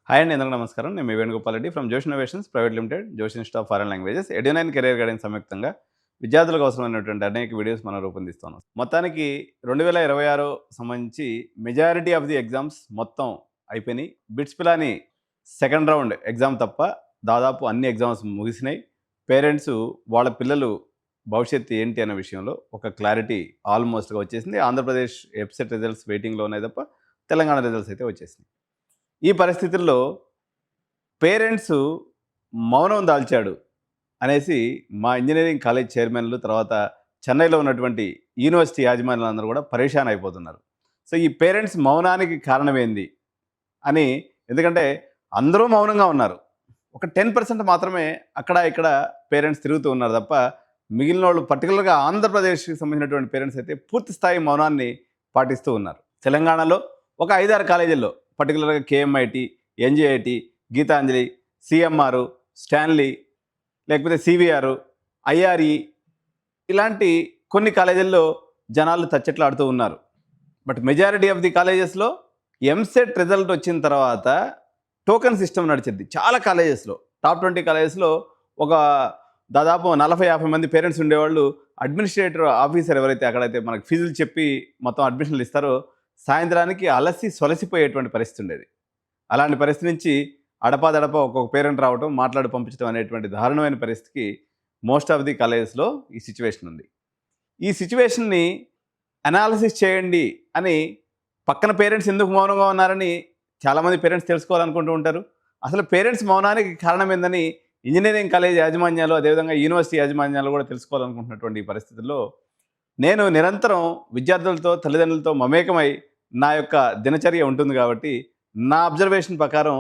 Hi అండి, అందరికీ నమస్కారం. నేను మీ Venugopal Reddy from Josh innovations private limited, Josh institute of foreign languages, Edunine career guidance సంయుక్తంగా విద్యార్థులకు అవసరమైనటువంటి అనేక వీడియోస్ మనం రూపొందిస్తున్నాం. మొత్తానికి 2026 సంబంధించి మెజారిటీ ఆఫ్ ది ఎగ్జామ్స్ మొత్తం అయిపోయినాయి. Bits Pilani second round exam తప్ప దాదాపు అన్ని ఎగ్జామ్స్ ముగిసినాయి. పేరెంట్స్ వాళ్ళ పిల్లలు భవిష్యత్తు ఏంటి అనే విషయంలో ఒక క్లారిటీ ఆల్మోస్ట్గా వచ్చేసింది. ఆంధ్రప్రదేశ్ ఎఫ్సెట్ రిజల్ట్స్ వెయిటింగ్లో ఉన్నాయి తప్ప తెలంగాణ రిజల్ట్స్ అయితే వచ్చేసినాయి. ఈ పరిస్థితుల్లో పేరెంట్స్ మౌనం దాల్చాడు అనేసి మా ఇంజనీరింగ్ కాలేజ్ చైర్మన్లు, తర్వాత చెన్నైలో ఉన్నటువంటి యూనివర్సిటీ యాజమాన్యులందరూ కూడా పరేషాన్ అయిపోతున్నారు. సో ఈ పేరెంట్స్ మౌనానికి కారణం ఏంది అని, ఎందుకంటే అందరూ మౌనంగా ఉన్నారు, ఒక 10% మాత్రమే అక్కడ ఇక్కడ పేరెంట్స్ తిరుగుతూ ఉన్నారు తప్ప మిగిలిన వాళ్ళు, పర్టికులర్గా ఆంధ్రప్రదేశ్కి సంబంధించినటువంటి పేరెంట్స్ అయితే పూర్తి స్థాయి మౌనాన్ని పాటిస్తూ ఉన్నారు. తెలంగాణలో ఒక 5-6 కాలేజీల్లో, పర్టికులర్గా కేఎంఐటి, ఎన్జేఐటి, గీతాంజలి, సిఎంఆర్, స్టాన్లీ, లేకపోతే సివిఆర్, ఐఆర్ఈ, ఇలాంటి కొన్ని కాలేజీల్లో జనాలు తచ్చెట్లాడుతూ ఉన్నారు. బట్ మెజారిటీ ఆఫ్ ది కాలేజెస్లో ఎంసెట్ రిజల్ట్ వచ్చిన తర్వాత టోకెన్ సిస్టమ్ నడిచింది. చాలా కాలేజెస్లో, టాప్ 20 కాలేజెస్లో ఒక దాదాపు 40-50 మంది పేరెంట్స్ ఉండేవాళ్ళు. అడ్మినిస్ట్రేటర్ ఆఫీసర్ ఎవరైతే అక్కడైతే మనకు ఫీజులు చెప్పి మొత్తం అడ్మిషన్లు ఇస్తారో, సాయంత్రానికి అలసి సొలసిపోయేటువంటి పరిస్థితి ఉండేది. అలాంటి పరిస్థితి నుంచి అడపాదడప ఒక్కొక్క పేరెంట్ రావడం, మాట్లాడి పంపించడం అనేటువంటి దారుణమైన పరిస్థితికి మోస్ట్ ఆఫ్ ది కాలేజెస్లో ఈ సిచ్యువేషన్ ఉంది. ఈ సిచ్యువేషన్ని అనాలిసిస్ చేయండి అని పక్కన పేరెంట్స్ ఎందుకు మౌనంగా ఉన్నారని చాలామంది పేరెంట్స్ తెలుసుకోవాలనుకుంటూ ఉంటారు. అసలు పేరెంట్స్ మౌనానికి కారణం ఏందని ఇంజనీరింగ్ కాలేజ్ యాజమాన్యాలు, అదేవిధంగా యూనివర్సిటీ యాజమాన్యాలు కూడా తెలుసుకోవాలనుకుంటున్నటువంటి ఈ పరిస్థితుల్లో నేను నిరంతరం విద్యార్థులతో, తల్లిదండ్రులతో మమేకమై నా యొక్క దినచర్య ఉంటుంది కాబట్టి నా అబ్జర్వేషన్ ప్రకారం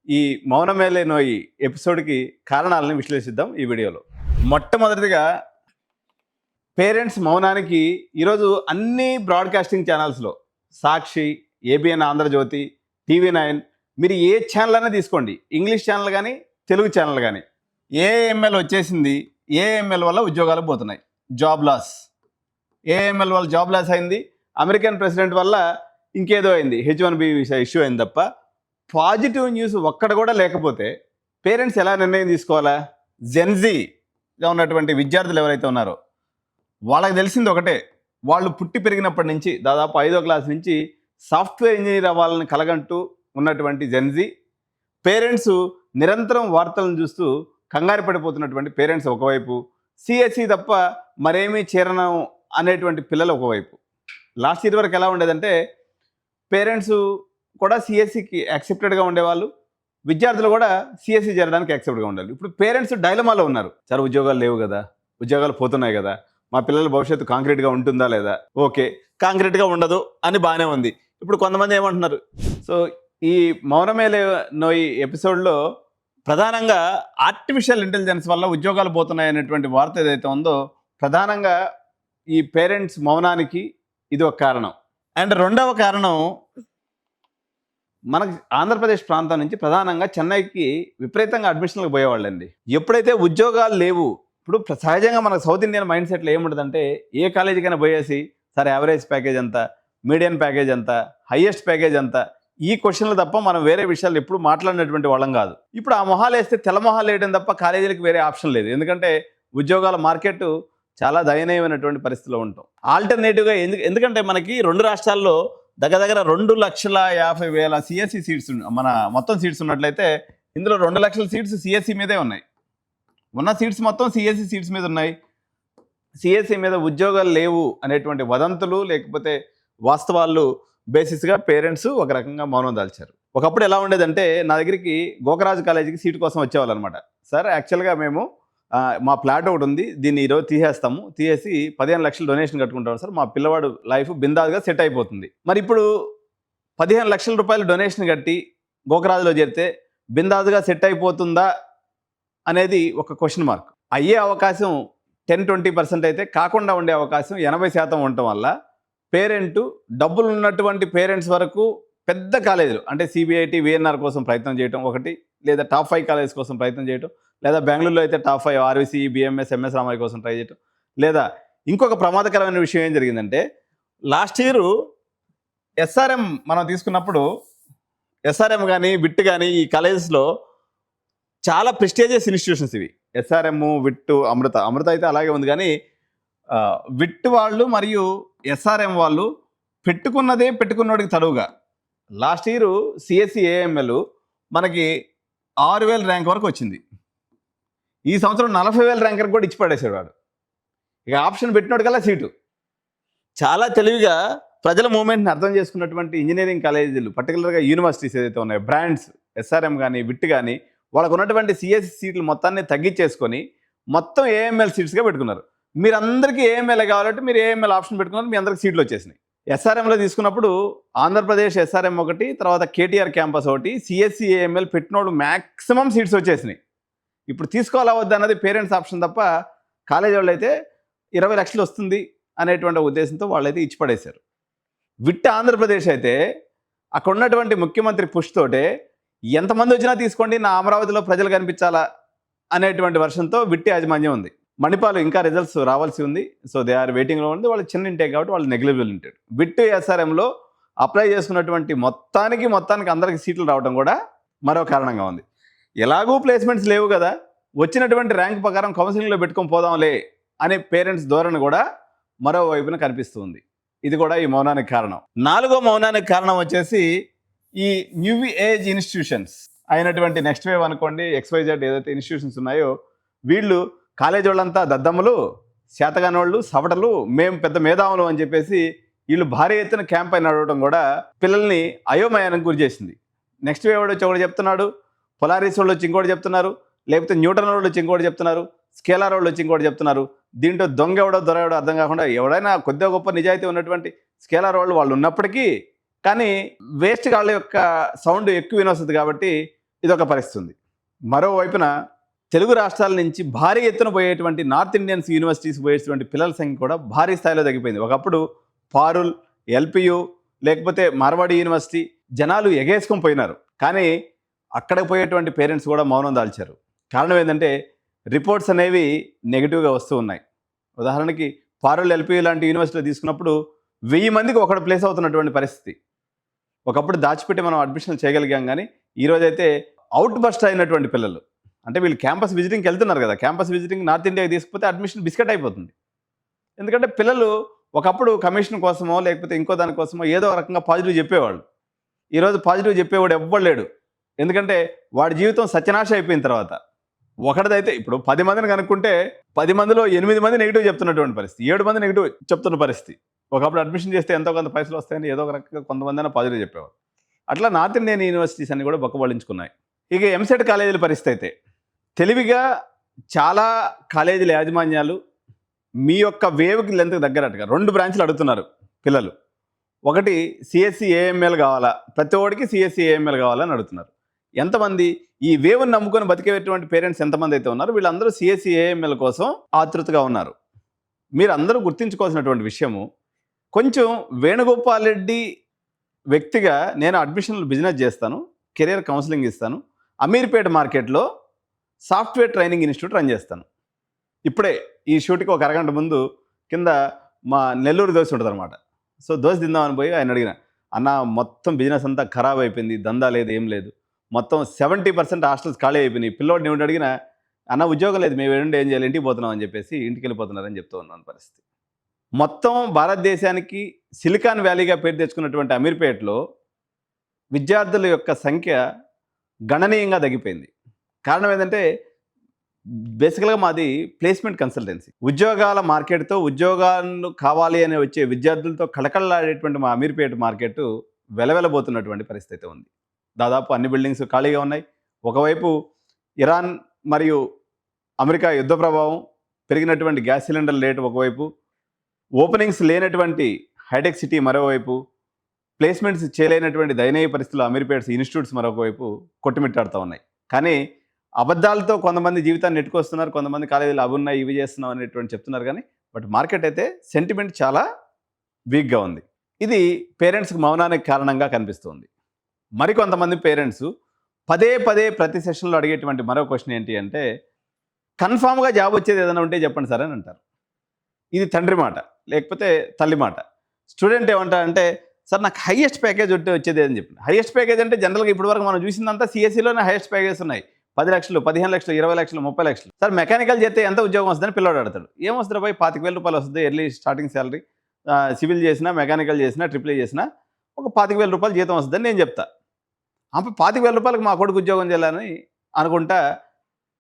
ఈ మౌనమేలే నోయి ఎపిసోడ్కి కారణాలను విశ్లేషిద్దాం ఈ వీడియోలో. మొట్టమొదటిగా పేరెంట్స్ మౌనానికి ఈరోజు అన్ని బ్రాడ్కాస్టింగ్ ఛానల్స్లో, సాక్షి, ఏబిఎన్ ఆంధ్రజ్యోతి, TV9, మీరు ఏ ఛానల్ అయినా తీసుకోండి, ఇంగ్లీష్ ఛానల్ కానీ తెలుగు ఛానల్ కానీ, ఏఎంఎల్ వచ్చేసింది. ఏఎంఎల్ వల్ల ఉద్యోగాలు పోతున్నాయి, జాబ్ లాస్. ఏఎంఎల్ వల్ల జాబ్ లాస్ అయింది. అమెరికన్ ప్రెసిడెంట్ వల్ల ఇంకేదో అయింది, H1B ఇష్యూ అయింది తప్ప పాజిటివ్ న్యూస్ ఒక్కడ కూడా లేకపోతే పేరెంట్స్ ఎలా నిర్ణయం తీసుకోవాలా? జెన్జీగా ఉన్నటువంటి విద్యార్థులు ఎవరైతే ఉన్నారో వాళ్ళకి తెలిసింది ఒకటే, వాళ్ళు పుట్టి పెరిగినప్పటి నుంచి దాదాపు 5వ క్లాస్ నుంచి సాఫ్ట్వేర్ ఇంజనీర్ అవ్వాలని కలగంటూ ఉన్నటువంటి జెన్జీ పేరెంట్స్ నిరంతరం వార్తలను చూస్తూ కంగారు పడిపోతున్నటువంటి పేరెంట్స్ ఒకవైపు, సిఎస్సి తప్ప మరేమీ చేరను అనేటువంటి పిల్లలు ఒకవైపు. లాస్ట్ ఇయర్ వరకు ఎలా ఉండేదంటే పేరెంట్స్ కూడా సిఎస్సికి యాక్సెప్టెడ్గా ఉండేవాళ్ళు, విద్యార్థులు కూడా సిఎస్సి చేరడానికి యాక్సెప్ట్గా ఉండాలి. ఇప్పుడు పేరెంట్స్ డైలమాలో ఉన్నారు. సార్ ఉద్యోగాలు లేవు కదా, ఉద్యోగాలు పోతున్నాయి కదా, మా పిల్లల భవిష్యత్తు కాంక్రీట్గా ఉంటుందా లేదా? ఓకే, కాంక్రీట్గా ఉండదు అని బాగానే ఉంది. ఇప్పుడు కొంతమంది ఏమంటున్నారు? సో ఈ మౌనమేలే నోయి ఎపిసోడ్లో ప్రధానంగా ఆర్టిఫిషియల్ ఇంటెలిజెన్స్ వల్ల ఉద్యోగాలు పోతున్నాయి అనేటువంటి వార్త ఏదైతే ఉందో, ప్రధానంగా ఈ పేరెంట్స్ మౌనానికి ఇది ఒక కారణం. అండ్ రెండవ కారణం, మనకు ఆంధ్రప్రదేశ్ ప్రాంతం నుంచి ప్రధానంగా చెన్నైకి విపరీతంగా అడ్మిషన్లకు పోయేవాళ్ళండి. ఎప్పుడైతే ఉద్యోగాలు లేవు, ఇప్పుడు సహజంగా మనకు సౌత్ ఇండియన్ మైండ్ సెట్లో ఏముంటుందంటే ఏ కాలేజీకైనా పోయేసి సార్ యావరేజ్ ప్యాకేజ్ ఎంత, మీడియన్ ప్యాకేజ్ ఎంత, హయ్యెస్ట్ ప్యాకేజ్ ఎంత, ఈ క్వశ్చన్లు తప్ప మనం వేరే విషయాలు ఎప్పుడు మాట్లాడినటువంటి వాళ్ళం కాదు. ఇప్పుడు ఆ మొహాలు వేస్తే తెల్ల మొహాలు వేయడం తప్ప కాలేజీలకు వేరే ఆప్షన్ లేదు. ఎందుకంటే ఉద్యోగాల మార్కెట్ చాలా దయనీయమైనటువంటి పరిస్థితిలో ఉంటాం. ఆల్టర్నేటివ్గా ఎందుకంటే మనకి 2 రాష్ట్రాల్లో దగ్గర 2,50,000 సిఎస్సి సీట్స్, మన మొత్తం సీట్స్ ఉన్నట్లయితే ఇందులో 2 లక్షల సీట్స్ సిఎస్సి మీదే ఉన్నాయి. ఉన్న సీట్స్ మొత్తం సిఎస్సి సీట్స్ మీద ఉన్నాయి. సిఎస్సి మీద ఉద్యోగాలు లేవు అనేటువంటి వదంతులు లేకపోతే వాస్తవాలు బేసిస్గా పేరెంట్స్ ఒక రకంగా మౌనం దాల్చారు. ఒకప్పుడు ఎలా ఉండేదంటే నా దగ్గరికి గోకరాజు కాలేజీకి సీటు కోసం వచ్చేవాళ్ళు అనమాట. సార్ యాక్చువల్గా మేము మా ఫ్లాట్ ఒకటి ఉంది, దీన్ని ఈరోజు తీసేసి 15 లక్షలు డొనేషన్ కట్టుకుంటాం సార్, మా పిల్లవాడు లైఫ్ బిందాస్గా సెట్ అయిపోతుంది. మరి ఇప్పుడు 15 లక్షల రూపాయలు డొనేషన్ కట్టి గోకరాజులో చేరితే బిందాస్గా సెట్ అయిపోతుందా అనేది ఒక క్వశ్చన్ మార్క్. అయ్యే అవకాశం 10-20% అయితే, కాకుండా ఉండే అవకాశం 80% ఉండటం వల్ల పేరెంట్, డబ్బులు ఉన్నటువంటి పేరెంట్స్ వరకు పెద్ద కాలేజీలు అంటే సిబిఐటి, విఎన్ఆర్ కోసం ప్రయత్నం చేయటం ఒకటి, లేదా టాప్ 5 కాలేజెస్ కోసం ప్రయత్నం చేయటం, లేదా బెంగళూరులో అయితే top 5 RVC, BMS, MS Ramaiah కోసం ట్రై చేయటం. లేదా ఇంకొక ప్రమాదకరమైన విషయం ఏం జరిగిందంటే, లాస్ట్ ఇయర్ ఎస్ఆర్ఎం మనం తీసుకున్నప్పుడు ఎస్ఆర్ఎం కానీ విట్ కానీ ఈ కాలేజెస్లో చాలా ప్రెస్టీజియస్ ఇన్స్టిట్యూషన్స్ ఇవి. ఎస్ఆర్ఎం, విట్టు, అమృత అయితే అలాగే ఉంది. కానీ విట్ వాళ్ళు మరియు ఎస్ఆర్ఎం వాళ్ళు పెట్టుకున్నదే పెట్టుకున్నోడికి తడువుగా. లాస్ట్ ఇయర్ సిఎస్సి ఏఎంఎల్ మనకి 6,000 ర్యాంక్ వరకు వచ్చింది. ఈ సంవత్సరం 40,000 ర్యాంకర్ కూడా ఇచ్చి పడేసాడు వాడు. ఇక ఆప్షన్ పెట్టినోడు కల్లా సీటు. చాలా తెలివిగా ప్రజల మూవ్మెంట్ని అర్థం చేసుకున్నటువంటి ఇంజనీరింగ్ కాలేజీలు, పర్టికులర్గా యూనివర్సిటీస్ ఏదైతే ఉన్నాయో, బ్రాండ్స్ ఎస్ఆర్ఎం కానీ విట్ కానీ, వాళ్ళకు ఉన్నటువంటి సిఎస్సి సీట్లు మొత్తాన్ని తగ్గించేసుకొని మొత్తం ఏఎంఎల్ సీట్స్గా పెట్టుకున్నారు. మీరందరికీ ఏఎంఎల్ కావాలంటే మీరు ఏఎంఎల్ ఆప్షన్ పెట్టుకున్నారు, మీ అందరికి సీట్లు వచ్చేసినాయి. ఎస్ఆర్ఎంలో తీసుకున్నప్పుడు ఆంధ్రప్రదేశ్ ఎస్ఆర్ఎం ఒకటి, తర్వాత కేటీఆర్ క్యాంపస్ ఒకటి, సిఎస్సి ఏఎంఎల్ పెట్టినోడు మ్యాక్సిమం సీట్స్ వచ్చేసినాయి. ఇప్పుడు తీసుకోవాలా వద్దా అన్నది పేరెంట్స్ ఆప్షన్ తప్ప, కాలేజీ వాళ్ళు అయితే 20 లక్షలు వస్తుంది అనేటువంటి ఉద్దేశంతో వాళ్ళైతే ఇచ్చి పడేశారు. విట్ ఆంధ్రప్రదేశ్ అయితే అక్కడ ఉన్నటువంటి ముఖ్యమంత్రి పుష్ తోటే ఎంతమంది వచ్చినా తీసుకోండి, నా అమరావతిలో ప్రజలు కనిపించాలా అనేటువంటి వర్షంతో విట్ యాజమాన్యం ఉంది. మణిపాల్ ఇంకా రిజల్ట్స్ రావాల్సి ఉంది. సో దే ఆర్ వెయిటింగ్లో ఉంది. వాళ్ళు చిన్న ఇంటే కాబట్టి వాళ్ళు నెగ్లిజిబుల్ ఇంటాడు. విట్ ఎస్ఆర్ఎంలో అప్లై చేసుకున్నటువంటి మొత్తానికి అందరికి సీట్లు రావడం కూడా మరో కారణంగా ఉంది. ఎలాగూ ప్లేస్మెంట్స్ లేవు కదా, వచ్చినటువంటి ర్యాంక్ ప్రకారం కౌన్సిలింగ్లో పెట్టుకొని పోదాంలే అనే పేరెంట్స్ ధోరణి కూడా మరోవైపున కనిపిస్తుంది. ఇది కూడా ఈ మౌనానికి కారణం. 4వ మౌనానికి కారణం వచ్చేసి ఈ న్యూ ఏజ్ ఇన్స్టిట్యూషన్స్ అయినటువంటి నెక్స్ట్ వేవ్ అనుకోండి, XYZ ఏదైతే ఇన్స్టిట్యూషన్స్ ఉన్నాయో, వీళ్ళు కాలేజీ వాళ్ళంతా దద్దమ్మలు, శాతగానోళ్ళు, సవటలు, మేము పెద్ద మేధావులు అని చెప్పేసి వీళ్ళు భారీ ఎత్తున క్యాంప్ అయిన నడవడం కూడా పిల్లల్ని అయోమయానికి గురి చేసింది. నెక్స్ట్ వేవ్ వచ్చి ఒకటి చెప్తున్నాడు, పొలారిస్ వాళ్ళు వచ్చి ఇంకోటి చెప్తున్నారు, లేకపోతే న్యూటన్ వాళ్ళు వచ్చి ఇంకోటి చెప్తున్నారు, స్కేలార్ వాళ్ళు వచ్చి ఇంకోటి చెప్తున్నారు. దీంట్లో దొంగ ఎవడో దొర ఎవడో అర్థం కాకుండా ఎవడైనా కొద్దిగా గొప్ప నిజాయితీ ఉన్నటువంటి స్కేలార్ వాళ్ళు ఉన్నప్పటికీ కానీ వేస్ట్ వాళ్ళ యొక్క సౌండ్ ఎక్కువ వినొస్తుంది కాబట్టి ఇదొక పరిస్థితి ఉంది. మరోవైపున తెలుగు రాష్ట్రాల నుంచి భారీ ఎత్తున పోయేటువంటి నార్త్ ఇండియన్స్ యూనివర్సిటీస్ పోయేటువంటి పిల్లల సంఖ్య కూడా భారీ స్థాయిలో తగ్గిపోయింది. ఒకప్పుడు పారుల్, ఎల్పియు, లేకపోతే మార్వాడి యూనివర్సిటీ జనాలు ఎగేసుకొని పోయినారు. కానీ అక్కడికి పోయేటువంటి పేరెంట్స్ కూడా మౌనం దాల్చారు. కారణం ఏంటంటే రిపోర్ట్స్ అనేవి నెగిటివ్గా వస్తూ ఉన్నాయి. ఉదాహరణకి పారుల్, ఎల్పియు లాంటి యూనివర్సిటీలో తీసుకున్నప్పుడు 1000 మందికి ఒకటి ప్లేస్ అవుతున్నటువంటి పరిస్థితి. ఒకప్పుడు దాచిపెట్టి మనం అడ్మిషన్లు చేయగలిగాం. కానీ ఈరోజైతే అవుట్ బస్ట్ అయినటువంటి పిల్లలు, అంటే వీళ్ళు క్యాంపస్ విజిటింగ్కి వెళ్తున్నారు కదా, క్యాంపస్ విజిటింగ్ నార్త్ ఇండియాకి తీసుకుపోతే అడ్మిషన్ బిస్కెట్ అయిపోతుంది. ఎందుకంటే పిల్లలు ఒకప్పుడు కమిషన్ కోసమో లేకపోతే ఇంకో దానికోసమో ఏదో రకంగా పాజిటివ్ చెప్పేవాళ్ళు. ఈరోజు పాజిటివ్ చెప్పేవాడు ఎవ్వడు లేడు. ఎందుకంటే వాడి జీవితం సత్యనాశ అయిపోయిన తర్వాత ఒకటిదైతే ఇప్పుడు 10 మందిని కనుక్కుంటే 10 మందిలో 8 మంది నెగిటివ్ చెప్తున్నటువంటి పరిస్థితి, 7 మంది నెగిటివ్ చెప్తున్న పరిస్థితి. ఒకప్పుడు అడ్మిషన్ చేస్తే ఎంతో కొంత పైసలు వస్తాయని ఏదో ఒక రకంగా కొంతమంది అయినా పాజిటివ్ చెప్పేవారు. అట్లా నార్త్ ఇండియన్ యూనివర్సిటీస్ అన్ని కూడా బొక్కబడించుకున్నాయి. ఇక ఎంసెట్ కాలేజీల పరిస్థితి అయితే తెలివిగా చాలా కాలేజీల యాజమాన్యాలు మీ యొక్క వేవ్కి లెంత్కి దగ్గరట్టుగా 2 బ్రాంచ్లు అడుగుతున్నారు పిల్లలు. ఒకటి సిఎస్సి ఏఎంఎల్ కావాలా, ప్రతి ఒక్కడికి సిఎస్సి ఏఎంఎల్ కావాలని అడుగుతున్నారు. ఎంతమంది ఈ వేవ్ని నమ్ముకొని బతికేటువంటి పేరెంట్స్ ఎంతమంది అయితే ఉన్నారు, వీళ్ళందరూ సిఎస్సి ఏఎంఎల్ కోసం ఆతృతగా ఉన్నారు. మీరు అందరూ గుర్తించుకోవాల్సినటువంటి విషయము, కొంచెం వేణుగోపాల్ రెడ్డి వ్యక్తిగా నేను అడ్మిషన్లు బిజినెస్ చేస్తాను, కెరియర్ కౌన్సిలింగ్ ఇస్తాను, అమీర్పేట మార్కెట్లో సాఫ్ట్వేర్ ట్రైనింగ్ ఇన్స్టిట్యూట్ రన్ చేస్తాను. ఇప్పుడే ఈ షూట్కి ఒక అరగంట ముందు కింద మా నెల్లూరు దోశ ఉంటుంది అనమాట. సో దోశ తిందామని పోయి ఆయన అడిగిన, అన్న మొత్తం బిజినెస్ అంతా ఖరాబ్ అయిపోయింది, దందా లేదు, ఏం లేదు, మొత్తం 70% హాస్టల్స్ ఖాళీ అయిపోయినాయి. పిల్లోడిని ఏమిటి అడిగినా, అన్న ఉద్యోగం లేదు, మేము ఏం చేయాలి, ఇంటికి పోతున్నాం అని చెప్పేసి ఇంటికి వెళ్ళిపోతున్నారని చెప్తూ ఉన్నాను పరిస్థితి. మొత్తం భారతదేశానికి సిలికాన్ వ్యాలీగా పేరు తెచ్చుకున్నటువంటి అమీర్పేటలో విద్యార్థుల యొక్క సంఖ్య గణనీయంగా తగ్గిపోయింది. కారణం ఏంటంటే బేసికల్గా మాది ప్లేస్మెంట్ కన్సల్టెన్సీ. ఉద్యోగాల మార్కెట్తో ఉద్యోగాలు కావాలి అని వచ్చే విద్యార్థులతో కళకళలాడేటువంటి మా అమీర్పేట మార్కెట్ వెలవెలబోతున్నటువంటి పరిస్థితి ఉంది. దాదాపు అన్ని బిల్డింగ్స్ ఖాళీగా ఉన్నాయి. ఒకవైపు ఇరాన్ మరియు అమెరికా యుద్ధ ప్రభావం, పెరిగినటువంటి గ్యాస్ సిలిండర్ రేటు ఒకవైపు, ఓపెనింగ్స్ లేనటువంటి హైటెక్ సిటీ మరోవైపు, ప్లేస్మెంట్స్ చేయలేనటువంటి దయనీయ పరిస్థితుల్లో అమీర్పేట్స్ ఇన్స్టిట్యూట్స్ మరొకవైపు కొట్టుమిట్టాడుతూ ఉన్నాయి. కానీ అబద్ధాలతో కొంతమంది జీవితాన్ని నెట్టుకొస్తున్నారు, కొంతమంది కాలేజీలు అవి ఉన్నాయి ఇవి చేస్తున్నాం అనేటువంటి చెప్తున్నారు. కానీ బట్ మార్కెట్ అయితే సెంటిమెంట్ చాలా వీక్గా ఉంది. ఇది పేరెంట్స్కి మౌనానికి కారణంగా కనిపిస్తుంది. మరికొంతమంది పేరెంట్స్ పదే ప్రతి సెషన్లో అడిగేటువంటి మరో క్వశ్చన్ ఏంటి అంటే, కన్ఫామ్గా జాబ్ వచ్చేది ఏదైనా ఉంటే చెప్పండి సార్ అని అంటారు. ఇది తండ్రి మాట, లేకపోతే తల్లి మాట. స్టూడెంట్ ఏమంటారంటే, సార్ నాకు హైయెస్ట్ ప్యాకేజ్ వచ్చేది అని చెప్పి. హైయెస్ట్ ప్యాకేజ్ అంటే జనరల్గా ఇప్పటివరకు మనం చూసిందంతా సిఎస్సిలోనే హైయెస్ట్ ప్యాకేజెస్ ఉన్నాయి. 10 లక్షలు, 15 లక్షలు, 20 లక్షలు, 30 లక్షలు. సార్ మెకానికల్ చేస్తే ఎంత ఉద్యోగం వస్తుందని పిల్లవాడు అడతాడు. ఏమొస్తుంది పోయి 25,000 రూపాయలు వస్తుంది ఎర్లీ స్టార్టింగ్ శాలరీ. సివిల్ చేసినా, మెకానికల్ చేసినా, ట్రిపుల్ ఏ చేసినా ఒక 25,000 రూపాయలు జీతం వస్తుందని నేను చెప్తా. అప్పుడు 25,000 రూపాయలకు మా కొడుకు ఉద్యోగం చేయాలని అనుకుంటా,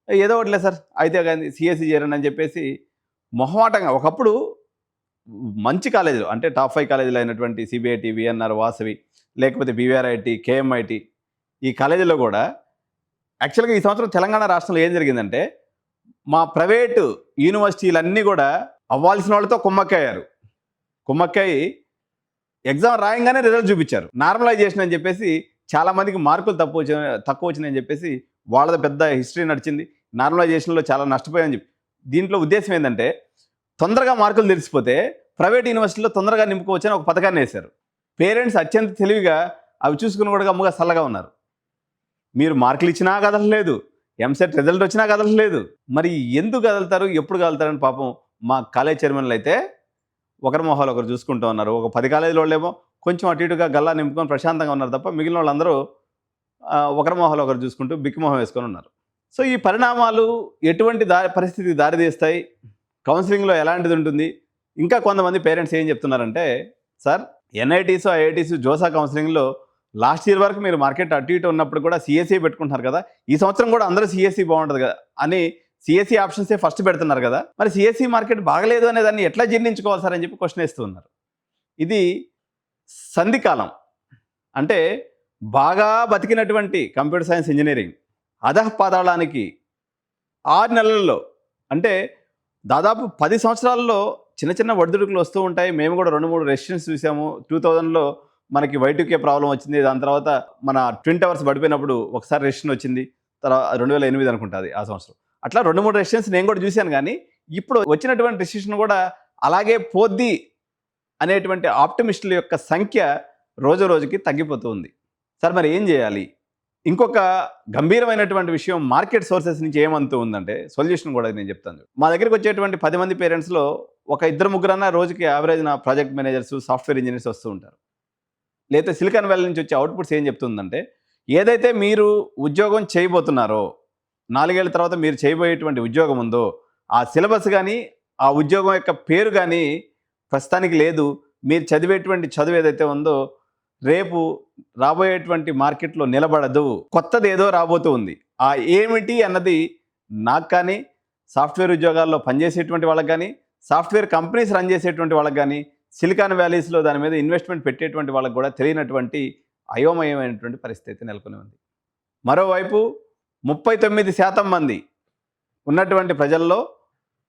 ఏదో ఒకటిలే సార్ అయితే కానీ సిఎస్సి చేరండి అని చెప్పేసి మొహమాటంగా ఒకప్పుడు మంచి కాలేజీలు అంటే టాప్ 5 కాలేజీలు అయినటువంటి సిబిఐటి, విఎన్ఆర్, వాసవి, లేకపోతే బీవీఆర్ఐటి, కేఎంఐటి ఈ కాలేజీలో కూడా యాక్చువల్గా ఈ సంవత్సరం తెలంగాణ రాష్ట్రంలో ఏం జరిగిందంటే మా ప్రైవేటు యూనివర్సిటీలన్నీ కూడా అవ్వాల్సిన వాళ్ళతో కుమ్మక్కయ్యారు. కుమ్మక్కయ్యి ఎగ్జామ్ రాయంగానే రిజల్ట్ చూపించారు. నార్మలైజేషన్ అని చెప్పేసి చాలామందికి మార్కులు తక్కువ వచ్చినాయని చెప్పేసి వాళ్ళది పెద్ద హిస్టరీ నడిచింది. నార్మలైజేషన్లో చాలా నష్టపోయాయని చెప్పి దీంట్లో ఉద్దేశం ఏంటంటే తొందరగా మార్కులు తెలిసిపోతే ప్రైవేట్ యూనివర్సిటీలో తొందరగా నింపుకోవచ్చని ఒక పథకాన్ని వేశారు. పేరెంట్స్ అత్యంత తెలివిగా అవి చూసుకుని కూడా గమ్ముగా చల్లగా ఉన్నారు. మీరు మార్కులు ఇచ్చినా కదలలేదు, ఎంసెట్ రిజల్ట్ వచ్చినా కదలలేదు. మరి ఎందుకు కదులుతారు, ఎప్పుడు కదులుతారని పాపం మా కాలేజ్ చైర్మన్లు అయితే ఒకరి మొహాలు ఒకరు చూసుకుంటూ ఉన్నారు. ఒక 10 కాలేజీల వాళ్ళేమో కొంచెం అటు ఇటుగా గల్లా నింపుకొని ప్రశాంతంగా ఉన్నారు తప్ప మిగిలిన వాళ్ళందరూ ఒకరి మొహాలు ఒకరు చూసుకుంటూ బిక్కి మొహం వేసుకొని ఉన్నారు. సో ఈ పరిణామాలు ఎటువంటి పరిస్థితికి దారితీస్తాయి, కౌన్సిలింగ్లో ఎలాంటిది ఉంటుంది? ఇంకా కొంతమంది పేరెంట్స్ ఏం చెప్తున్నారంటే సార్ ఎన్ఐటీస్, ఐఐటీస్, జోసా కౌన్సిలింగ్లో లాస్ట్ ఇయర్ వరకు మీరు మార్కెట్ అటు ఇటు ఉన్నప్పుడు కూడా సిఎస్సి పెట్టుకుంటున్నారు కదా, ఈ సంవత్సరం కూడా అందరూ సిఎస్సి బాగుంటుంది కదా అని సిఎస్సి ఆప్షన్సే ఫస్ట్ పెడుతున్నారు కదా, మరి సిఎస్సి మార్కెట్ బాగలేదు అనే దాన్ని ఎట్లా జీర్ణించుకోవాలి సార్ అని చెప్పి క్వశ్చన్ వేస్తూ ఉన్నారు. ఇది సంధికాలం అంటే బాగా బతికినటువంటి కంప్యూటర్ సైన్స్ ఇంజనీరింగ్ అధఃపాతాళానికి 6 నెలల్లో అంటే దాదాపు 10 సంవత్సరాల్లో చిన్న చిన్న ఒడిదుడుకులు వస్తూ ఉంటాయి. మేము కూడా 2-3 రెసిషన్స్ చూసాము. 2000లో మనకి Y2K ప్రాబ్లం వచ్చింది. దాని తర్వాత మన ట్విన్ టవర్స్ పడిపోయినప్పుడు ఒకసారి రెసిషన్ వచ్చింది. తర్వాత 2008 అనుకుంటుంది ఆ సంవత్సరం. అట్లా 2-3 రెసిషన్స్ నేను కూడా చూశాను. కానీ ఇప్పుడు వచ్చినటువంటి రెసిషన్ కూడా అలాగే పోద్ది అనేటువంటి ఆప్టమిస్టుల యొక్క సంఖ్య రోజు రోజుకి తగ్గిపోతూ ఉంది. సార్ మరి ఏం చేయాలి? ఇంకొక గంభీరమైనటువంటి విషయం మార్కెట్ సోర్సెస్ నుంచి ఏమంతూ ఉందంటే సొల్యూషన్ కూడా నేను చెప్తాను. మా దగ్గరికి వచ్చేటువంటి 10 మంది పేరెంట్స్లో ఒక 2-3 రోజుకి యావరేజ్ నా ప్రాజెక్ట్ మేనేజర్స్, సాఫ్ట్వేర్ ఇంజనీర్స్ వస్తూ ఉంటారు. లేదా సిలికాన్ వ్యాలీ నుంచి వచ్చే అవుట్పుట్స్ ఏం చెప్తుందంటే ఏదైతే మీరు ఉద్యోగం చేయబోతున్నారో 4 ఏళ్ల తర్వాత మీరు చేయబోయేటువంటి ఉద్యోగం ఉందో ఆ సిలబస్ కానీ ఆ ఉద్యోగం యొక్క పేరు కానీ ప్రస్తుతానికి లేదు. మీరు చదివేటువంటి చదువు ఏదైతే ఉందో రేపు రాబోయేటువంటి మార్కెట్లో నిలబడదు, కొత్తది ఏదో రాబోతూ ఉంది. ఆ ఏమిటి అన్నది నాకు కానీ, సాఫ్ట్వేర్ ఉద్యోగాల్లో పనిచేసేటువంటి వాళ్ళకి కానీ, సాఫ్ట్వేర్ కంపెనీస్ రన్ చేసేటువంటి వాళ్ళకి కానీ, సిలికాన్ వ్యాలీస్లో దాని మీద ఇన్వెస్ట్మెంట్ పెట్టేటువంటి వాళ్ళకి కూడా తెలియనటువంటి అయోమయమైనటువంటి పరిస్థితి నెలకొని ఉంది. మరోవైపు 39% మంది ఉన్నటువంటి ప్రజల్లో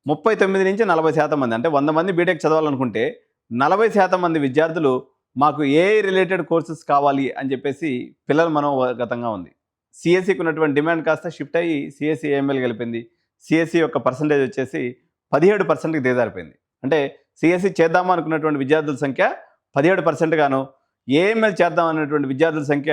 39 నుంచి 40% మంది అంటే 100 మంది బీటెక్ చదవాలనుకుంటే 40% మంది విద్యార్థులు మాకు ఏఐ రిలేటెడ్ కోర్సెస్ కావాలి అని చెప్పేసి పిల్లల మనోగతంగా ఉంది. సిఎస్సికి ఉన్నటువంటి డిమాండ్ కాస్త షిఫ్ట్ అయ్యి సిఎస్సి ఏఎంఎల్ గెలిపింది. సిఎస్సి యొక్క పర్సంటేజ్ వచ్చేసి 17%కి దిగజారిపోయింది. అంటే సిఎస్సి చేద్దామా అనుకున్నటువంటి విద్యార్థుల సంఖ్య 17% గాను, ఏఎంఎల్ చేద్దాం అనేటువంటి విద్యార్థుల సంఖ్య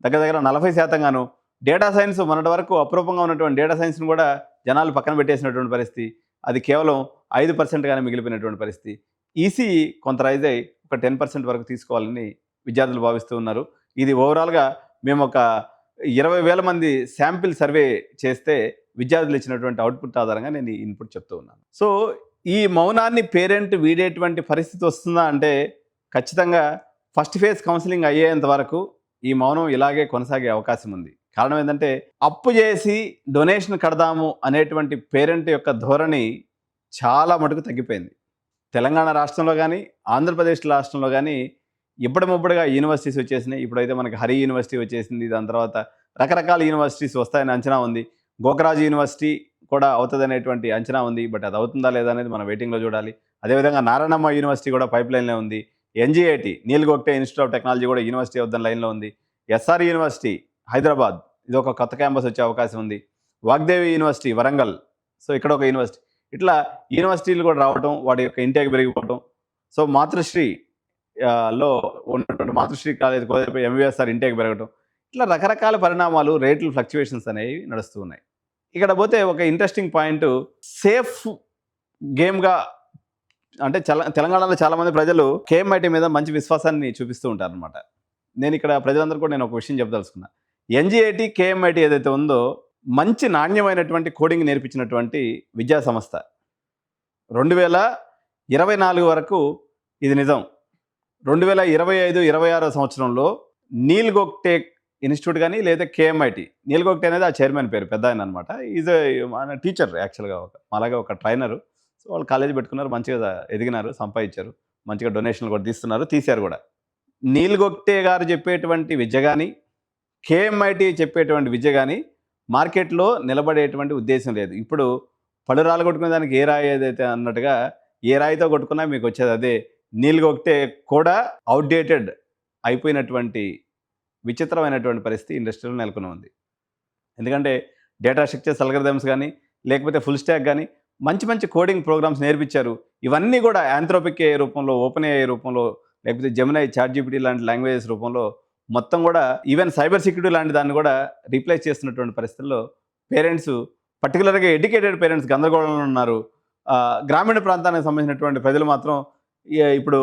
దగ్గర 40% గాను, డేటా సైన్స్ మొన్నటి వరకు అప్రూపంగా ఉన్నటువంటి డేటా సైన్స్ను కూడా జనాలు పక్కన పెట్టేసినటువంటి పరిస్థితి, అది కేవలం 5% గానే మిగిలిపోయినటువంటి పరిస్థితి. ఈసీఈ కొంత రైజ్ అయ్యి ఒక 10% వరకు తీసుకోవాలని విద్యార్థులు భావిస్తూ ఉన్నారు. ఇది ఓవరాల్గా మేము ఒక 20,000 మంది శాంపిల్ సర్వే చేస్తే విద్యార్థులు ఇచ్చినటువంటి అవుట్పుట్ ఆధారంగా నేను ఈ ఇన్పుట్ చెప్తూ ఉన్నాను. సో ఈ మౌనాన్ని పేరెంట్ వీడేటువంటి పరిస్థితి వస్తుందా అంటే ఖచ్చితంగా ఫస్ట్ ఫేజ్ కౌన్సిలింగ్ అయ్యేంత వరకు ఈ మౌనం ఇలాగే కొనసాగే అవకాశం ఉంది. కారణం ఏంటంటే అప్పు చేసి డొనేషన్ కడదాము అనేటువంటి పేరెంట్ యొక్క ధోరణి చాలా మటుకు తగ్గిపోయింది. తెలంగాణ రాష్ట్రంలో కానీ ఆంధ్రప్రదేశ్ రాష్ట్రంలో కానీ ఇప్పటిముప్పటిగా యూనివర్సిటీస్ వచ్చేసినాయి. ఇప్పుడైతే మనకి హరి యూనివర్సిటీ వచ్చేసింది. దాని తర్వాత రకరకాల యూనివర్సిటీస్ వస్తాయని అంచనా ఉంది. గోకరాజు యూనివర్సిటీ కూడా అవుతుందనేటువంటి అంచనా ఉంది. బట్ అది అవుతుందా లేదా అనేది మనం వెయిటింగ్లో చూడాలి. అదేవిధంగా నారాయణమ్మ యూనివర్సిటీ కూడా పైప్ లైన్లో ఉంది. ఎన్జిఐటి నీల్గొక్టే ఇన్స్టిట్యూట్ ఆఫ్ టెక్నాలజీ కూడా యూనివర్సిటీ వద్ద లైన్లో ఉంది. ఎస్ఆర్ యూనివర్సిటీ హైదరాబాద్ ఇది ఒక కొత్త క్యాంపస్ వచ్చే అవకాశం ఉంది. వాగ్దేవి యూనివర్సిటీ వరంగల్, సో ఇక్కడ ఒక యూనివర్సిటీ, ఇట్లా యూనివర్సిటీలు కూడా రావటం, వాటి యొక్క ఇంటేక్ పెరిగిపోవటం. సో మాతృశ్రీ లో ఉన్నటువంటి మాతృశ్రీ కాలేజ్ ఎంవిఎస్ఆర్ ఇంటేక్ పెరగటం, ఇట్లా రకరకాల పరిణామాలు, రేట్లు ఫ్లక్చువేషన్స్ అనేవి నడుస్తూ ఉన్నాయి. ఇక్కడ పోతే ఒక ఇంట్రెస్టింగ్ పాయింట్, సేఫ్ గేమ్గా అంటే తెలంగాణలో చాలామంది ప్రజలు కేఎంఐటీ మీద మంచి విశ్వాసాన్ని చూపిస్తూ ఉంటారనమాట. నేను ఇక్కడ ప్రజలందరూ కూడా నేను ఒక విషయం చెప్పదలుచుకున్నా. ఎన్జీఐటీ, కేఎంఐటీ ఏదైతే ఉందో మంచి నాణ్యమైనటువంటి కోడింగ్ నేర్పించినటువంటి విద్యా సంస్థ. 2024 వరకు ఇది నిజం. 2025, 26 సంవత్సరంలో నీల్ గోగ్టే ఇన్స్టిట్యూట్ కానీ లేదా కేఎంఐటీ, నీల్ గోగ్టే అనేది ఆ చైర్మన్ పేరు, పెద్ద ఆయన అనమాట. ఈజ్ మన టీచర్ యాక్చువల్గా, అలాగే ఒక ట్రైనరు. సో వాళ్ళు కాలేజీ పెట్టుకున్నారు, మంచిగా ఎదిగినారు, సంపాదించారు, మంచిగా డొనేషన్లు కూడా తీశారు కూడా. నీల్ గోగ్టే గారు చెప్పేటువంటి విద్య కానీ, కేఎంఐటీ చెప్పేటువంటి విద్య కానీ మార్కెట్లో నిలబడేటువంటి ఉద్దేశం లేదు. ఇప్పుడు పలురాలు కొట్టుకునే దానికి ఏ రాయి ఏదైతే అన్నట్టుగా, ఏ రాయితో కొట్టుకున్నా మీకు వచ్చేది అదే. నీల్ గోగ్టే కూడా అవుట్డేటెడ్ అయిపోయినటువంటి విచిత్రమైనటువంటి పరిస్థితి ఇండస్ట్రీలో నెలకొని ఉంది. ఎందుకంటే డేటా స్ట్రక్చర్స్, అల్గరిథమ్స్ కానీ లేకపోతే ఫుల్ స్టాక్ కానీ మంచి మంచి కోడింగ్ ప్రోగ్రామ్స్ నేర్పించారు. ఇవన్నీ కూడా యాంథ్రోపిక్ ఏఐ రూపంలో, ఓపెన్ ఏఐ రూపంలో, లేకపోతే జెమినై, చాట్‌జిపిటి లాంటి లాంగ్వేజెస్ రూపంలో మొత్తం కూడా ఈవెన్ సైబర్ సెక్యూరిటీ లాంటి దాన్ని కూడా రీప్లేస్ చేస్తున్నటువంటి పరిస్థితుల్లో పేరెంట్స్, పర్టికులర్గా ఎడ్యుకేటెడ్ పేరెంట్స్ గందరగోళంలో ఉన్నారు. గ్రామీణ ప్రాంతానికి సంబంధించినటువంటి ప్రజలు మాత్రం ఇప్పుడు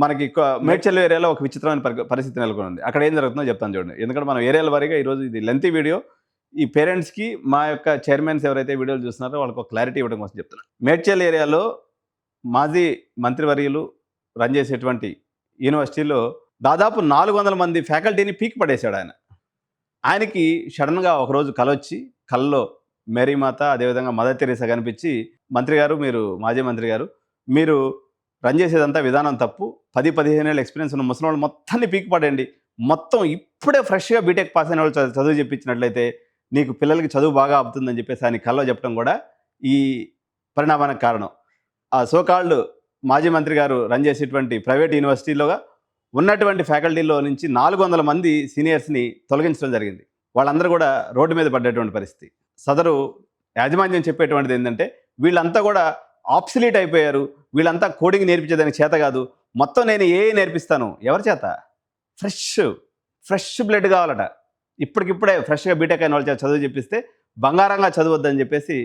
మనకి మేడ్చల్ ఏరియాలో ఒక విచిత్రమైన పరిస్థితి నెలకొని ఉంది. అక్కడ ఏం జరుగుతుందో చెప్తాను చూడండి. ఎందుకంటే మనం ఏరియాల వారీగా ఈరోజు ఇది లెంతీ వీడియో. ఈ పేరెంట్స్కి మా యొక్క చైర్మన్స్ ఎవరైతే వీడియోలు చూస్తున్నారో వాళ్ళకి ఒక క్లారిటీ ఇవ్వడం కోసం చెప్తున్నాను. మేడ్చల్ ఏరియాలో మాజీ మంత్రివర్యులు రన్ చేసేటువంటి యూనివర్సిటీలో దాదాపు 400 మంది ఫ్యాకల్టీని పీకి పడేశాడు ఆయన. ఆయనకి సడన్గా ఒకరోజు కలొచ్చి, కల్లో మేరీమాత, అదేవిధంగా మదర్ తెరీసా కనిపించి, మంత్రి గారు, మీరు మాజీ మంత్రి గారు, మీరు రన్ చేసేదంతా విధానం తప్పు, 10-15 ఏళ్ళ ఎక్స్పీరియన్స్ ఉన్న ముసలి వాళ్ళు మొత్తాన్ని పీకి పడండి, మొత్తం ఇప్పుడే ఫ్రెష్గా బీటెక్ పాస్ అయిన వాళ్ళు చదువు చెప్పించినట్లయితే నీకు పిల్లలకి చదువు బాగా అవుతుందని చెప్పేసి ఆయన కల్లో చెప్పడం కూడా ఈ పరిణామానికి కారణం. ఆ సోకాల్డ్ మాజీ మంత్రి గారు రన్ చేసేటువంటి ప్రైవేట్ యూనివర్సిటీలోగా ఉన్నటువంటి ఫ్యాకల్టీలో నుంచి 400 మంది సీనియర్స్ని తొలగించడం జరిగింది. వాళ్ళందరూ కూడా రోడ్డు మీద పడ్డటువంటి పరిస్థితి. సదరు యాజమాన్యం చెప్పేటువంటిది ఏంటంటే వీళ్ళంతా కూడా ఆబ్సలీట్ అయిపోయారు, వీళ్ళంతా కోడింగ్ నేర్పించేదానికి చేత కాదు, మొత్తం నేను ఏఐ నేర్పిస్తాను. ఎవరి చేత? ఫ్రెష్ బ్లడ్ కావాలట. ఇప్పటికిప్పుడే ఫ్రెష్గా బీటెక్ అయిన వాళ్ళ చేత చదువు చెప్పిస్తే బంగారంగా చదవద్దని చెప్పేసి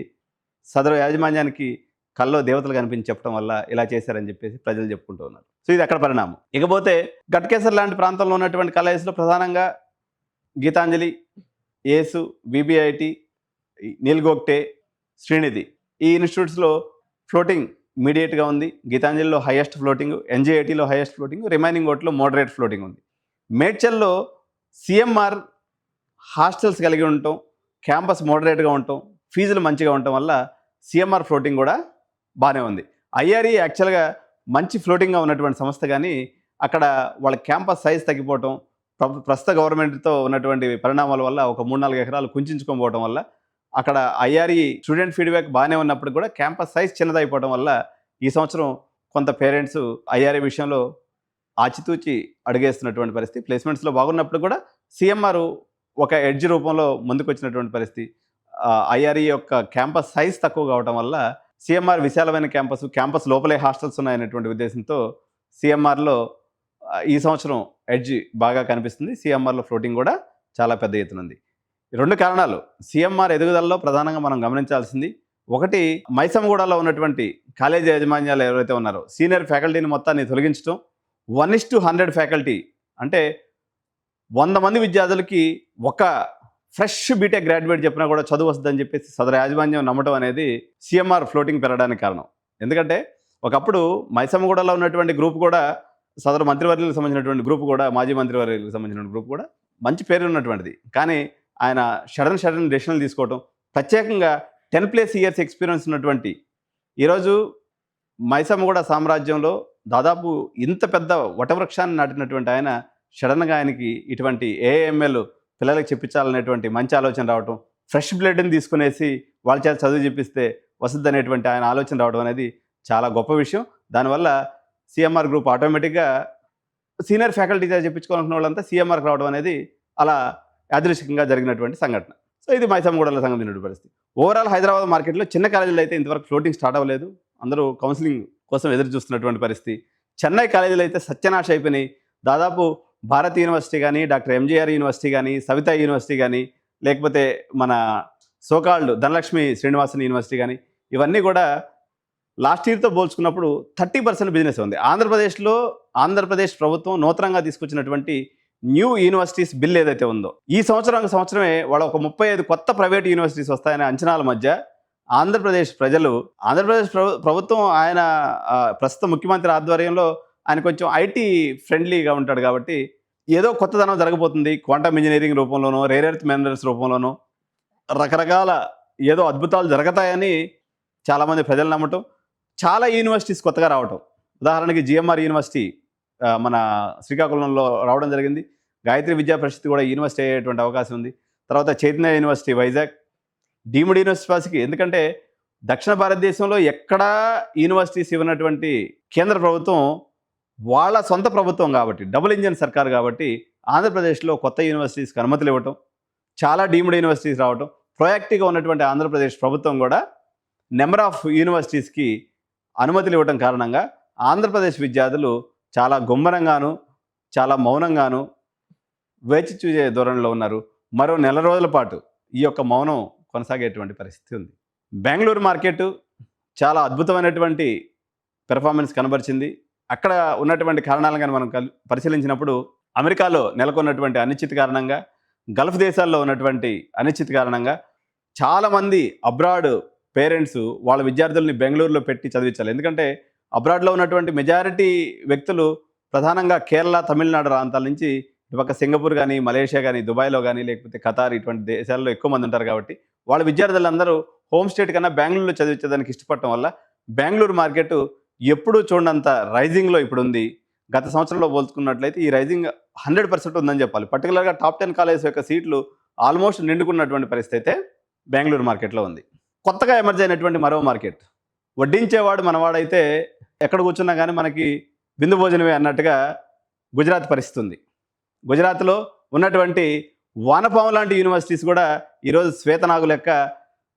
సదరు యాజమాన్యానికి కల్లో దేవతలు కనిపించి చెప్పడం వల్ల ఇలా చేశారని చెప్పేసి ప్రజలు చెప్పుకుంటూ ఉన్నారు. సో ఇది అక్కడ పరిణామం. ఇకపోతే గట్కేసర్ లాంటి ప్రాంతంలో ఉన్నటువంటి కాలేజెస్లో ప్రధానంగా గీతాంజలి, ఏసు, బీబీఐటి, నీల్ గోగ్టే, శ్రీనిధి, ఈ ఇన్స్టిట్యూట్స్లో ఫ్లోటింగ్ ఇమీడియట్గా ఉంది. గీతాంజలిలో హైయెస్ట్ ఫ్లోటింగ్, ఎన్జీఐటీలో హైయెస్ట్ ఫ్లోటింగ్, రిమైనింగ్ ఓట్లో మోడరేట్ ఫ్లోటింగ్ ఉంది. మేడ్చల్లో సిఎంఆర్ హాస్టల్స్ కలిగి ఉండటం, క్యాంపస్ మోడరేట్గా ఉండటం, ఫీజులు మంచిగా ఉండటం వల్ల సిఎంఆర్ ఫ్లోటింగ్ కూడా బాగానే ఉంది. ఐఆర్ఈ యాక్చువల్గా మంచి ఫ్లోటింగ్గా ఉన్నటువంటి సంస్థ, కానీ అక్కడ వాళ్ళ క్యాంపస్ సైజ్ తగ్గిపోవటం, ప్రస్తుత గవర్నమెంట్తో ఉన్నటువంటి పరిణామాల వల్ల ఒక 3-4 ఎకరాలు కుంచుకోకపోవడం వల్ల అక్కడ ఐఆర్ఈ స్టూడెంట్ ఫీడ్బ్యాక్ బాగానే ఉన్నప్పుడు కూడా క్యాంపస్ సైజ్ చిన్నదైపోవడం వల్ల ఈ సంవత్సరం కొంత పేరెంట్స్ ఐఆర్ఈ విషయంలో ఆచితూచి అడుగేస్తున్నటువంటి పరిస్థితి. ప్లేస్మెంట్స్లో బాగున్నప్పుడు కూడా సిఎంఆర్ ఒక ఎడ్జ్ రూపంలో ముందుకు వచ్చినటువంటి పరిస్థితి. ఐఆర్ఈ యొక్క క్యాంపస్ సైజ్ తక్కువ కావడం వల్ల సిఎంఆర్ విశాలమైన క్యాంపస్ లోపలే హాస్టల్స్ ఉన్నాయనేటువంటి ఉద్దేశంతో సిఎంఆర్లో ఈ సంవత్సరం ఎడ్జ్ బాగా కనిపిస్తుంది. సిఎంఆర్లో ఫ్లోటింగ్ కూడా చాలా పెద్ద ఎత్తున ఉంది. 2 కారణాలు సిఎంఆర్ ఎదుగుదలలో ప్రధానంగా మనం గమనించాల్సింది. ఒకటి, మైసమ్మగూడలో ఉన్నటువంటి కాలేజీ యాజమాన్యాలు ఎవరైతే ఉన్నారో సీనియర్ ఫ్యాకల్టీని మొత్తాన్ని తొలగించడం, 1:100 ఫ్యాకల్టీ అంటే 100 మంది విద్యార్థులకి ఒక ఫ్రెష్ బీటెక్ గ్రాడ్యుయేట్ చెప్పినా కూడా చదువు వస్తుందని చెప్పేసి సదరు యాజమాన్యం నమ్మటం అనేది సిఎంఆర్ ఫ్లోటింగ్ పెరగడానికి కారణం. ఎందుకంటే ఒకప్పుడు మైసమ్మగూడలో ఉన్నటువంటి గ్రూప్ కూడా, సదరు మంత్రివర్యులకు సంబంధించినటువంటి గ్రూప్ కూడా, మాజీ మంత్రివర్యులకు సంబంధించిన గ్రూప్ కూడా మంచి పేరు ఉన్నటువంటిది. కానీ ఆయన సడన్ డెసిషన్లు తీసుకోవటం, ప్రత్యేకంగా 10+ years ఎక్స్పీరియన్స్ ఉన్నటువంటి, ఈరోజు మైసమ్మగూడ సామ్రాజ్యంలో దాదాపు ఇంత పెద్ద వటవృక్షాన్ని నాటినటువంటి ఆయన సడన్గా ఆయనకి ఇటువంటి ఏఎంఎల్ పిల్లలకు చెప్పించాలనేటువంటి మంచి ఆలోచన రావటం, ఫ్రెష్ బ్లడ్ని తీసుకునేసి వాళ్ళ చేత చదువు చెప్పిస్తే వస్తుంది అనేటువంటి ఆయన ఆలోచన రావడం అనేది చాలా గొప్ప విషయం. దానివల్ల సిఎంఆర్ గ్రూప్ ఆటోమేటిక్గా సీనియర్ ఫ్యాకల్టీ చేత చెప్పించుకోవాలనుకున్న వాళ్ళంతా సిఎంఆర్కి రావడం అనేది అలా యాదృచ్ఛికంగా జరిగినటువంటి సంఘటన. సో ఇది మైసమ్మగూడలో సంబంధించిన పరిస్థితి. ఓవరాల్ హైదరాబాద్ మార్కెట్లో చిన్న కాలేజీలు అయితే ఇంతవరకు ఫ్లోటింగ్ స్టార్ట్ అవ్వలేదు, అందరూ కౌన్సిలింగ్ కోసం ఎదురు చూస్తున్నటువంటి పరిస్థితి. చెన్నై కాలేజీలు అయితే సత్యనాశ అయిపోయినాయి. దాదాపు భారత్ యూనివర్సిటీ కానీ, డాక్టర్ ఎంజీఆర్ యూనివర్సిటీ కానీ, సవితా యూనివర్సిటీ కానీ, లేకపోతే మన సోకాల్డ్ ధనలక్ష్మి శ్రీనివాసన్ యూనివర్సిటీ కానీ, ఇవన్నీ కూడా లాస్ట్ ఇయర్తో పోల్చుకున్నప్పుడు 30% బిజినెస్ ఉంది. ఆంధ్రప్రదేశ్ ప్రభుత్వం నూతనంగా తీసుకొచ్చినటువంటి న్యూ యూనివర్సిటీస్ బిల్ ఏదైతే ఉందో, ఈ సంవత్సరమే వాళ్ళ ఒక 35 కొత్త ప్రైవేట్ యూనివర్సిటీస్ వస్తాయనే అంచనాల మధ్య ఆంధ్రప్రదేశ్ ప్రభుత్వం ఆయన ప్రస్తుత ముఖ్యమంత్రి ఆధ్వర్యంలో ఆయన కొంచెం ఐటీ ఫ్రెండ్లీగా ఉంటాడు కాబట్టి ఏదో కొత్తదనం జరగబోతుంది, క్వాంటమ్ ఇంజనీరింగ్ రూపంలోనో, రేర్ ఎర్త్ మినరల్స్ రూపంలోనో రకరకాల ఏదో అద్భుతాలు జరుగుతాయని చాలామంది ప్రజలు నమ్మటం, చాలా యూనివర్సిటీస్ కొత్తగా రావటం. ఉదాహరణకి జిఎంఆర్ యూనివర్సిటీ మన శ్రీకాకుళంలో రావడం జరిగింది. గాయత్రి విద్యా పరిషత్ కూడా యూనివర్సిటీ అయ్యేటువంటి అవకాశం ఉంది. తర్వాత చైతన్య యూనివర్సిటీ వైజాగ్ డీమ్డ్ యూనివర్సిటీకి, ఎందుకంటే దక్షిణ భారతదేశంలో ఎక్కడా యూనివర్సిటీస్ ఇవ్వనటువంటి కేంద్ర ప్రభుత్వం వాళ్ళ సొంత ప్రభుత్వం కాబట్టి, డబుల్ ఇంజన్ సర్కార్ కాబట్టి ఆంధ్రప్రదేశ్లో కొత్త యూనివర్సిటీస్కి అనుమతులు ఇవ్వటం, చాలా డీమ్డ్ యూనివర్సిటీస్ రావటం, ప్రొయాక్టివ్గా ఉన్నటువంటి ఆంధ్రప్రదేశ్ ప్రభుత్వం కూడా నెంబర్ ఆఫ్ యూనివర్సిటీస్కి అనుమతులు ఇవ్వటం కారణంగా ఆంధ్రప్రదేశ్ విద్యార్థులు చాలా గుమ్మరంగాను, చాలా మౌనంగాను వేచి చూసే ధోరణిలో ఉన్నారు. మరో నెల రోజుల పాటు ఈ యొక్క మౌనం కొనసాగేటువంటి పరిస్థితి ఉంది. బెంగళూరు మార్కెట్ చాలా అద్భుతమైనటువంటి పెర్ఫార్మెన్స్ కనబరిచింది. అక్కడ ఉన్నటువంటి కారణాలను కానీ మనం పరిశీలించినప్పుడు అమెరికాలో నెలకొన్నటువంటి అనిశ్చితి కారణంగా, గల్ఫ్ దేశాల్లో ఉన్నటువంటి అనిశ్చితి కారణంగా చాలామంది అబ్రాడ్ పేరెంట్స్ వాళ్ళ విద్యార్థుల్ని బెంగళూరులో పెట్టి చదివించాలి. ఎందుకంటే అబ్రాడ్లో ఉన్నటువంటి మెజారిటీ వ్యక్తులు ప్రధానంగా కేరళ, తమిళనాడు ప్రాంతాల నుంచి ఇటుపక్క సింగపూర్ కానీ, మలేషియా కానీ, దుబాయ్లో కానీ, లేకపోతే ఖతార్ ఇటువంటి దేశాల్లో ఎక్కువ మంది ఉంటారు కాబట్టి వాళ్ళ విద్యార్థులందరూ హోమ్ స్టేట్ కన్నా బెంగళూరులో చదివించేదానికి ఇష్టపడటం వల్ల బెంగళూరు మార్కెట్ ఎప్పుడూ చూడనంత రైజింగ్లో ఇప్పుడు ఉంది. గత సంవత్సరంలో పోల్చుకున్నట్లయితే ఈ రైజింగ్ 100% ఉందని చెప్పాలి. పర్టికులర్గా టాప్ 10 కాలేజెస్ యొక్క సీట్లు ఆల్మోస్ట్ నిండుకున్నటువంటి పరిస్థితి అయితే బెంగళూరు మార్కెట్లో ఉంది. కొత్తగా ఎమర్జ్ అయినటువంటి మరో మార్కెట్, వడ్డించేవాడు మనవాడైతే ఎక్కడ కూర్చున్నా కానీ మనకి విందు భోజనమే అన్నట్టుగా గుజరాత్ పరిస్థితి ఉంది. గుజరాత్లో ఉన్నటువంటి వానపాము లాంటి యూనివర్సిటీస్ కూడా ఈరోజు శ్వేతనాగు లెక్క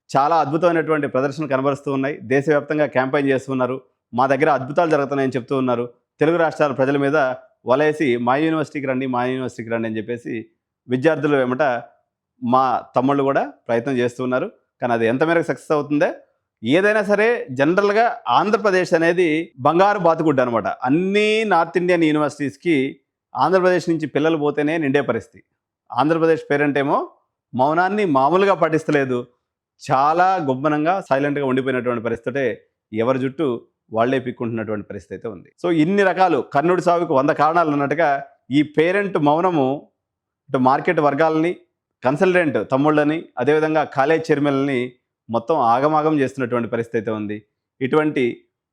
చాలా అద్భుతమైనటువంటి ప్రదర్శన కనబరుస్తూ ఉన్నాయి. దేశవ్యాప్తంగా క్యాంపెయిన్ చేస్తున్నారు, మా దగ్గర అద్భుతాలు జరుగుతున్నాయని చెప్తూ ఉన్నారు. తెలుగు రాష్ట్రాల ప్రజల మీద వలేసి మా యూనివర్సిటీకి రండి అని చెప్పేసి విద్యార్థులు ఏమట మా తమ్ముళ్ళు కూడా ప్రయత్నం చేస్తున్నారు. కానీ అది ఎంత మేరకు సక్సెస్ అవుతుందే, ఏదైనా సరే జనరల్గా ఆంధ్రప్రదేశ్ అనేది బంగారు బాతుగుడ్డ అనమాట. అన్ని నార్త్ ఇండియన్ యూనివర్సిటీస్కి ఆంధ్రప్రదేశ్ నుంచి పిల్లలు పోతేనే నిండే పరిస్థితి. ఆంధ్రప్రదేశ్ పేరెంట్ ఏమో మౌనాన్ని మామూలుగా పాటిస్తలేదు, చాలా గొప్పనంగా సైలెంట్గా ఉండిపోయినటువంటి పరిస్థితే ఎవరి జుట్టు వాళ్లే పిక్కుంటున్నటువంటి పరిస్థితి అయితే ఉంది. సో ఇన్ని రకాలు కర్ణుడి సాగుకు 100 కారణాలు అన్నట్టుగా ఈ పేరెంట్ మౌనము ఇటు మార్కెట్ వర్గాలని, కన్సల్టెంట్ తమ్ముళ్ళని, అదేవిధంగా కాలేజ్ చైర్మన్ని మొత్తం ఆగమాగం చేస్తున్నటువంటి పరిస్థితి అయితే ఉంది. ఇటువంటి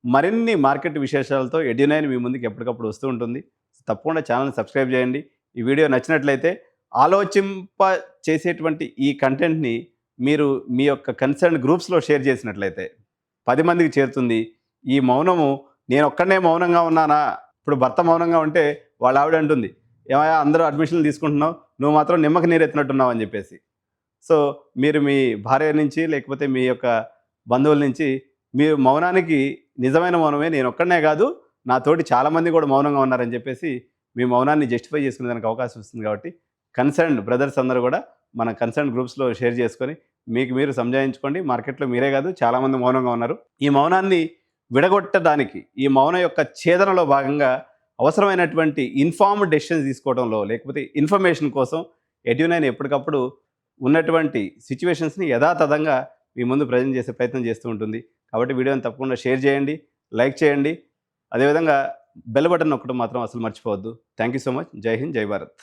మరిన్ని మార్కెట్ విశేషాలతో ఎడ్యు9 మీ ముందుకు ఎప్పటికప్పుడు వస్తూ ఉంటుంది. తప్పకుండా ఛానల్ని సబ్స్క్రైబ్ చేయండి. ఈ వీడియో నచ్చినట్లయితే ఆలోచింప చేసేటువంటి ఈ కంటెంట్ని మీరు మీ యొక్క కన్సర్న్ గ్రూప్స్లో షేర్ చేసినట్లయితే 10 మందికి చేరుతుంది. ఈ మౌనము నేను ఒక్కడనే మౌనంగా ఉన్నానా, ఇప్పుడు భర్త మౌనంగా ఉంటే వాళ్ళ ఆవిడ అంటుంది, ఏమయ్యా అందరూ అడ్మిషన్లు తీసుకుంటున్నావు, నువ్వు మాత్రం నిమ్మకి నీరెత్తినట్టున్నావు అని చెప్పేసి. సో మీరు మీ భార్య నుంచి లేకపోతే మీ యొక్క బంధువుల నుంచి మీరు మౌనానికి నిజమైన మౌనమే, నేను ఒక్కడనే కాదు నా తోటి చాలామంది కూడా మౌనంగా ఉన్నారని చెప్పేసి మీ మౌనాన్ని జస్టిఫై చేసుకునేదానికి అవకాశం వస్తుంది. కాబట్టి కన్సర్న్ బ్రదర్స్ అందరూ కూడా మన కన్సర్న్ గ్రూప్స్లో షేర్ చేసుకొని మీకు మీరు సంజాయించుకోండి. మార్కెట్లో మీరే కాదు చాలామంది మౌనంగా ఉన్నారు. ఈ మౌనాన్ని విడగొట్టడానికి, ఈ మౌనం యొక్క ఛేదనలో భాగంగా అవసరమైనటువంటి ఇన్ఫార్మ్డ్ డెసిషన్స్ తీసుకోవడంలో, లేకపోతే ఇన్ఫర్మేషన్ కోసం ఎడ్యు9 ఎప్పటికప్పుడు ఉన్నటువంటి సిచ్యువేషన్స్ని యథాతథంగా మీ ముందు ప్రజెంట్ చేసే ప్రయత్నం చేస్తూ ఉంటుంది. కాబట్టి వీడియోని తప్పకుండా షేర్ చేయండి, లైక్ చేయండి, అదేవిధంగా బెల్ బటన్ నొక్కడం మాత్రం అసలు మర్చిపోవద్దు. Thank you so much. జై హింద్, జై భారత్.